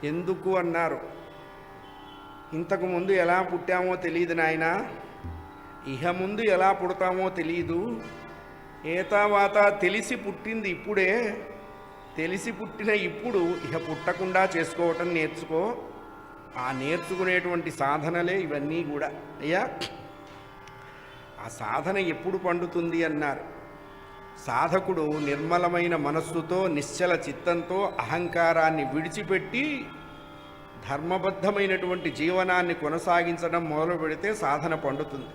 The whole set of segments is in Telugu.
ఎందుకు అన్నారు. ఇంతకుముందు ఎలా పుట్టామో తెలియదు నాయనా, ఇహ ముందు ఎలా పుడతామో తెలియదు. ఏతావాత తెలిసి పుట్టింది ఇప్పుడే, తెలిసి పుట్టిన ఇప్పుడు ఇహ పుట్టకుండా చేసుకోవటం నేర్చుకో. ఆ నేర్చుకునేటువంటి సాధనలే ఇవన్నీ కూడా. అయ్యా, ఆ సాధన ఎప్పుడు పండుతుంది అన్నారు. సాధకుడు నిర్మలమైన మనస్సుతో నిశ్చల చిత్తంతో అహంకారాన్ని విడిచిపెట్టి ధర్మబద్ధమైనటువంటి జీవనాన్ని కొనసాగించడం మొదలు పెడితే సాధన పండుతుంది.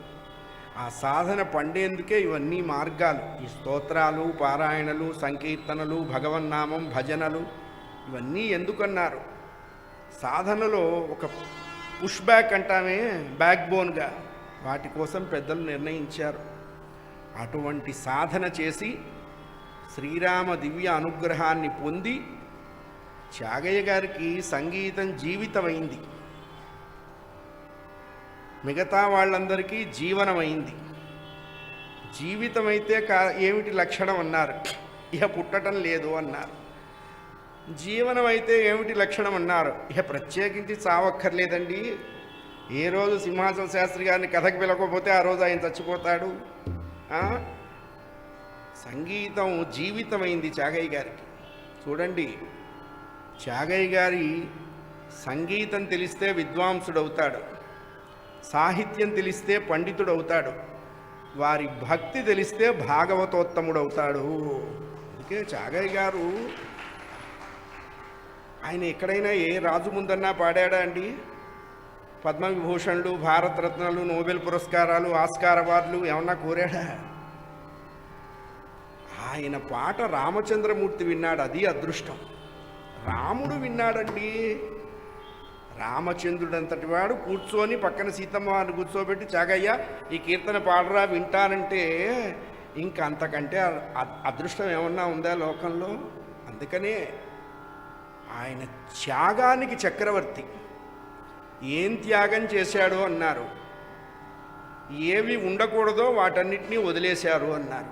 ఆ సాధన పండేందుకే ఇవన్నీ మార్గాలు. ఈ స్తోత్రాలు, పారాయణలు, సంకీర్తనలు, భగవన్నామం, భజనలు ఇవన్నీ ఎందుకన్నారు. సాధనలో ఒక పుష్ బ్యాక్ అంటామే, బ్యాక్ బోన్గా వాటి కోసం పెద్దలు నిర్ణయించారు. అటువంటి సాధన చేసి శ్రీరామ దివ్య అనుగ్రహాన్ని పొంది త్యాగయ్య గారికి సంగీతం జీవితమైంది, మిగతా వాళ్ళందరికీ జీవనమైంది. జీవితమైతే ఏమిటి లక్షణం అన్నారు. ఇహ పుట్టడం లేదు అన్నారు. జీవనమైతే ఏమిటి లక్షణం అన్నారు. ఇహ ప్రత్యేకించి చావక్కర్లేదండి. ఏ రోజు సింహాచల శాస్త్రి గారిని కథకు పిలవకపోతే ఆ రోజు ఆయన చచ్చిపోతాడు. సంగీతం జీవితమైంది త్యాగయ్య గారికి. చూడండి, త్యాగయ్య గారి సంగీతం తెలిస్తే విద్వాంసుడవుతాడు, సాహిత్యం తెలిస్తే పండితుడవుతాడు, వారి భక్తి తెలిస్తే భాగవతోత్తముడవుతాడు. అందుకే త్యాగయ్య గారు ఆయన ఎక్కడైనా ఏ రాజు ముందన్నా పాడాడా అండి? పద్మవిభూషణులు, భారతరత్నాలు, నోబెల్ పురస్కారాలు, ఆస్కార్ అవార్డులు ఏమన్నా కోరాడా? ఆయన పాట రామచంద్రమూర్తి విన్నాడు, అది అదృష్టం. రాముడు విన్నాడండి. రామచంద్రుడు అంతటి వాడు కూర్చొని పక్కన సీతమ్మ వారిని కూర్చోబెట్టి, త్యాగయ్య ఈ కీర్తన పాడరా వింటానంటే ఇంక అంతకంటే అదృష్టం ఏమన్నా ఉందా లోకంలో? అందుకనే ఆయన త్యాగానికి చక్రవర్తి. ఏం త్యాగం చేశాడు అన్నారు. ఏవి ఉండకూడదో వాటన్నిటినీ వదిలేశారు అన్నారు.